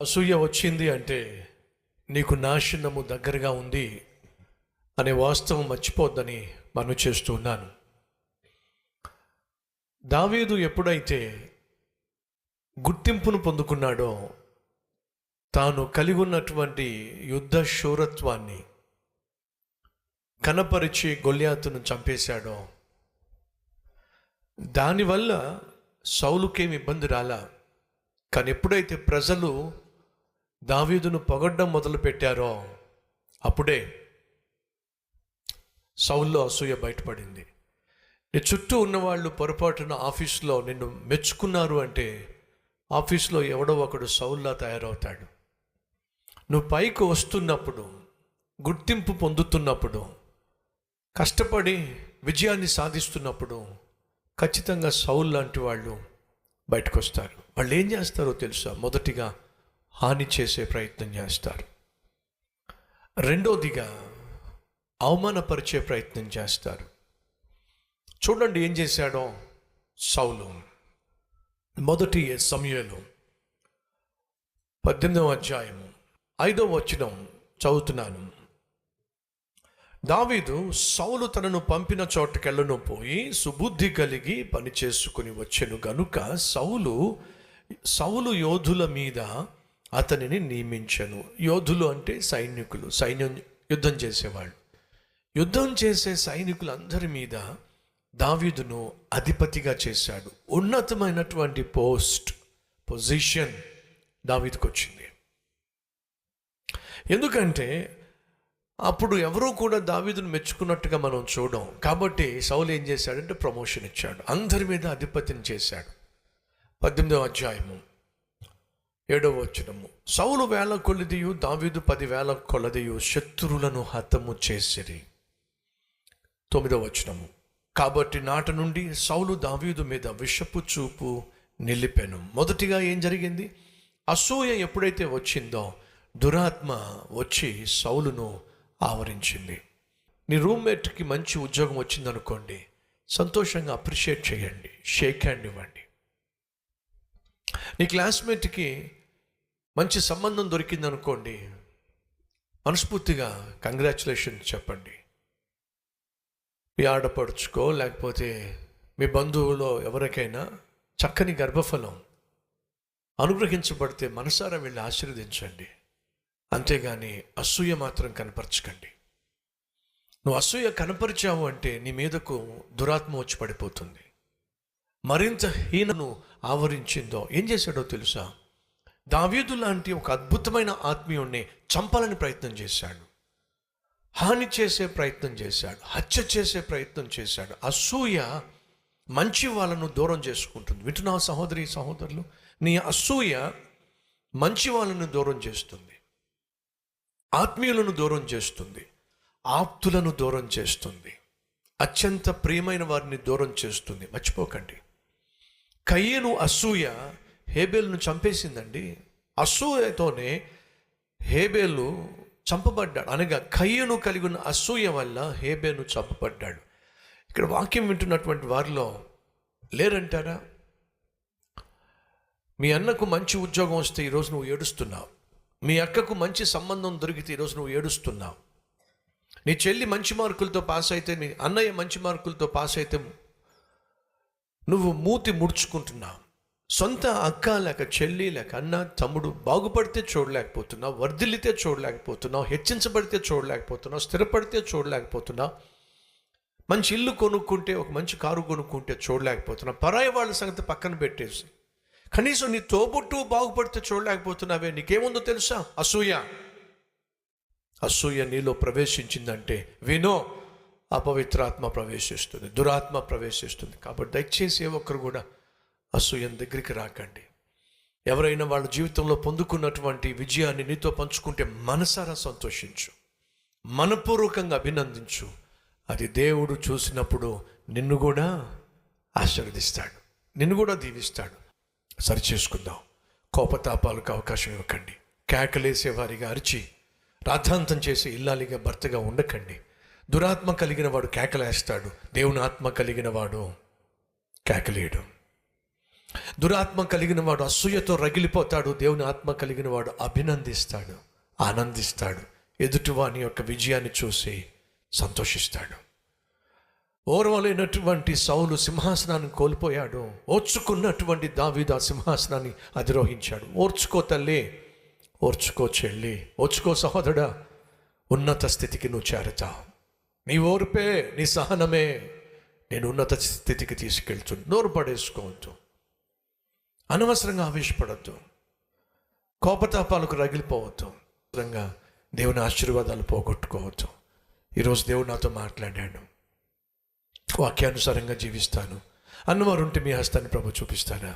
అసూయ వచ్చింది అంటే నీకు నాశనము దగ్గరగా ఉంది అనే వాస్తవం మర్చిపోద్దని మనం చేస్తూ ఉన్నాను. దావీదు ఎప్పుడైతే గుర్తింపును పొందుకున్నాడో, తాను కలిగి ఉన్నటువంటి యుద్ధ శూరత్వాన్ని కనపరిచి గొల్యాతును చంపేశాడో, దానివల్ల సౌలుకేమి ఇబ్బంది రాలా. కానీ ఎప్పుడైతే ప్రజలు దావీదును పొగడ్డం మొదలుపెట్టారో అప్పుడే సౌల్లో అసూయ బయటపడింది. నీ చుట్టూ ఉన్నవాళ్ళు పొరపాటున ఆఫీస్లో నిన్ను మెచ్చుకున్నారు అంటే ఆఫీస్లో ఎవడో ఒకడు సౌల్లా తయారవుతాడు. నువ్వు పైకి వస్తున్నప్పుడు, గుర్తింపు పొందుతున్నప్పుడు, కష్టపడి విజయాన్ని సాధిస్తున్నప్పుడు ఖచ్చితంగా సౌల్ లాంటి వాళ్ళు బయటకు వస్తారు. వాళ్ళు ఏం చేస్తారో తెలుసా? మొదటిగా హాని చేసే ప్రయత్నం చేస్తారు. రెండోదిగా అవమానపరిచే ప్రయత్నం చేస్తారు. చూడండి ఏం చేశాడో సౌలు. మొదటి సమూయేలు 18వ అధ్యాయము 5వ వచనం చదువుతున్నాను. దావీదు సౌలు తనను పంపిన చోటకెళ్ళను పోయి సుబుద్ధి కలిగి పని చేసుకుని వచ్చెను గనుక సౌలు యోధుల మీద అతనిని నియమించెను. యోధులు అంటే సైనికులు, సైన్యం యుద్ధం చేసేవాళ్ళు. యుద్ధం చేసే సైనికులందరి మీద దావీదును అధిపతిగా చేశాడు. ఉన్నతమైనటువంటి పొజిషన్ దావీదుకు వచ్చింది. ఎందుకంటే అప్పుడు ఎవరూ కూడా దావీదును మెచ్చుకున్నట్టుగా మనం చూడం. కాబట్టి సౌలు ఏం చేశాడంటే ప్రమోషన్ ఇచ్చాడు, అందరి మీద అధిపతిని చేశాడు. 18వ అధ్యాయము 7వ వచనము. సౌలు 1000 కొలదియు దావీదు 10,000 కొలదియు శత్రువులను హతము చేసిరి. 9వ వచనము. కాబట్టి నాటి నుండి సౌలు దావీదు మీద విషపు చూపు నిలిపెను. మొదటిగా ఏం జరిగింది? అసూయ ఎప్పుడైతే వచ్చిందో దురాత్మ వచ్చి సౌలును ఆవరించింది. నీ రూమ్మేట్కి మంచి ఉద్యోగం వచ్చిందనుకోండి, సంతోషంగా అప్రిషియేట్ చేయండి, షేక్ హ్యాండ్ ఇవ్వండి. నీ క్లాస్మేట్కి మంచి సంబంధం దొరికిందనుకోండి, మనస్ఫూర్తిగా కంగ్రాచులేషన్స్ చెప్పండి. మీ ఆడపడుచుకో లేకపోతే మీ బంధువులో ఎవరికైనా చక్కని గర్భఫలం అనుగ్రహించబడితే మనసారా వెళ్ళి ఆశీర్వదించండి. అంతేగాని అసూయ మాత్రం కనపరచకండి. నువ్వు అసూయ కనపరిచావు అంటే నీ మీదకు దురాత్మ వచ్చి పడిపోతుంది. మరింత హీనను ఆవరించిందో ఏం చేశాడో తెలుసా? దావీదు లాంటి ఒక అద్భుతమైన ఆత్మీయుణ్ణి చంపాలని ప్రయత్నం చేశాడు, హాని చేసే ప్రయత్నం చేశాడు, హత్య చేసే ప్రయత్నం చేశాడు. అసూయ మంచి వాళ్ళను దూరం చేసుకుంటుంది. వింటున్నావు సహోదరి సహోదరులు? నీ అసూయ మంచి వాళ్ళను దూరం చేస్తుంది, ఆత్మీయులను దూరం చేస్తుంది, ఆప్తులను దూరం చేస్తుంది, అత్యంత ప్రియమైన వారిని దూరం చేస్తుంది. మర్చిపోకండి. కయ్యను అసూయ హేబేలును చంపేసిందండి. అసూయతోనే హేబేలు చంపబడ్డాడు. అనగా కయ్యను కలిగి ఉన్న అసూయ వల్ల హేబేలు చంపబడ్డాడు. ఇక్కడ వాక్యం వింటున్నటువంటి వారిలో లేరంటారా? మీ అన్నకు మంచి ఉద్యోగం వస్తే ఈరోజు నువ్వు ఏడుస్తున్నావు. మీ అక్కకు మంచి సంబంధం దొరికితే ఈరోజు నువ్వు ఏడుస్తున్నావు. నీ చెల్లి మంచి మార్కులతో పాస్ అయితే, మీ అన్నయ్య మంచి మార్కులతో పాస్ అయితే నువ్వు మూతి ముడుచుకుంటున్నావు. సొంత అక్క లేక చెల్లి లేక అన్న తమ్ముడు బాగుపడితే చూడలేకపోతున్నావు, వర్ధిల్లితే చూడలేకపోతున్నావు, హెచ్చించబడితే చూడలేకపోతున్నావు, స్థిరపడితే చూడలేకపోతున్నావు, మంచి ఇల్లు కొనుక్కుంటే, ఒక మంచి కారు కొనుక్కుంటే చూడలేకపోతున్నావు. పరాయి వాళ్ళ సంగతి పక్కన పెట్టేసి కనీసం నీ తోబుట్టు బాగుపడితే చూడలేకపోతున్నావే. నీకేముందో తెలుసా? అసూయ నీలో ప్రవేశించిందంటే వినో, అపవిత్రాత్మ ప్రవేశిస్తుంది, దురాత్మ ప్రవేశిస్తుంది. కాబట్టి దయచేసి ఏ ఒక్కరు కూడా అసూయ దగ్గరికి రాకండి. ఎవరైనా వాళ్ళ జీవితంలో పొందుకున్నటువంటి విజయాన్ని నీతో పంచుకుంటే మనసారా సంతోషించు, మనపూర్వకంగా అభినందించు. అది దేవుడు చూసినప్పుడు నిన్ను కూడా ఆశీర్వదిస్తాడు, నిన్ను కూడా దీవిస్తాడు. సరిచేసుకుందాం. కోపతాపాలకు అవకాశం ఇవ్వకండి. కేకలేసే వారిగా అరిచి రాద్ధాంతం చేసే ఇల్లాలిగా భర్తగా ఉండకండి. దురాత్మ కలిగిన వాడు కేకలేస్తాడు, దేవుని ఆత్మ కలిగిన వాడు కేకలేయడు. దురాత్మ కలిగిన వాడు అసూయతో రగిలిపోతాడు. దేవుని ఆత్మ కలిగిన వాడు అభినందిస్తాడు, ఆనందిస్తాడు, ఎదుటివాని యొక్క విజయాన్ని చూసి సంతోషిస్తాడు. ఓర్వలేనటువంటి సౌలు సింహాసనాన్ని కోల్పోయాడు. ఓర్చుకున్నటువంటి దావీదు ఆ సింహాసనాన్ని అధిరోహించాడు. ఓర్చుకో తల్లి, ఓర్చుకో చెల్లి, ఓర్చుకో సహోదరుడా, ఉన్నత స్థితికి నువ్వు చేరతావు. నీ ఓర్పే, నీ సహనమే నేను ఉన్నత స్థితికి తీసుకెళ్తుంది. నోరు పడేసుకోవద్దు, అనవసరంగా ఆవేశపడద్దు, కోపతాపాలకు రగిలిపోవద్దు, అనవసరంగా దేవుని ఆశీర్వాదాలు పోగొట్టుకోవద్దు. ఈరోజు దేవుడు నాతో మాట్లాడాడు, వాక్యానుసారంగా జీవిస్తాను అన్నవారు ఉంటే మీ హస్తాన్ని ప్రభు చూపిస్తారా?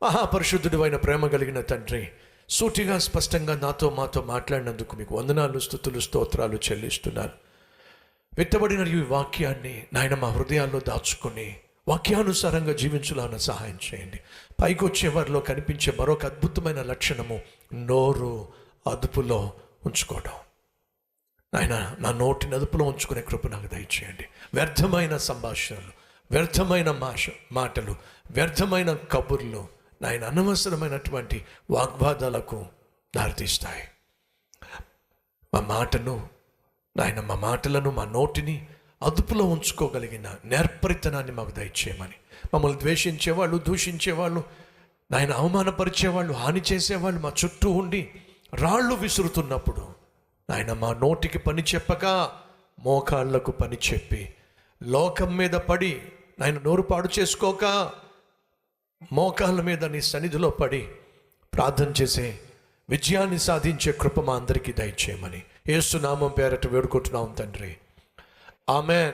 మహాపరిశుద్ధుడు అయిన ప్రేమ కలిగిన తండ్రి, సూటిగా స్పష్టంగా నాతో మాతో మాట్లాడినందుకు మీకు వందనాలు, స్తుతులు, స్తోత్రాలు చెల్లిస్తున్నాను. విత్తబడిన ఈ వాక్యాన్ని నాయన మా హృదయాల్లో దాచుకొని వాక్యానుసారంగా జీవించాలని సహాయం చేయండి. పైకి వచ్చే వారిలో కనిపించే మరొక అద్భుతమైన లక్షణము నోరు అదుపులో ఉంచుకోవడం. నాయన నా నోటిని అదుపులో ఉంచుకునే కృప నాకు దయచేయండి. వ్యర్థమైన సంభాషణలు, వ్యర్థమైన మాటలు, వ్యర్థమైన కబుర్లు నాయన అనవసరమైనటువంటి వాగ్వాదాలకు దారితీస్తాయి. మా మాటలను, మా నోటిని అదుపులో ఉంచుకోగలిగిన నేర్పరితనాన్ని మాకు దయచేయమని, మమ్మల్ని ద్వేషించేవాళ్ళు, దూషించేవాళ్ళు, నాయన అవమానపరిచేవాళ్ళు, హాని చేసేవాళ్ళు మా చుట్టూ ఉండి రాళ్ళు విసురుతున్నప్పుడు నాయన మా నోటికి పని చెప్పక మోకాళ్లకు పని చెప్పి లోకం మీద పడి నాయన నోరు పాడు చేసుకోక మోకాళ్ళ మీద నీ సన్నిధిలో పడి ప్రార్థన చేసే విజయాన్ని సాధించే కృప మా అందరికీ దయచేయమని యేసు నామం పేరట వేడుకుంటున్నాం తండ్రి. ఆమేన్.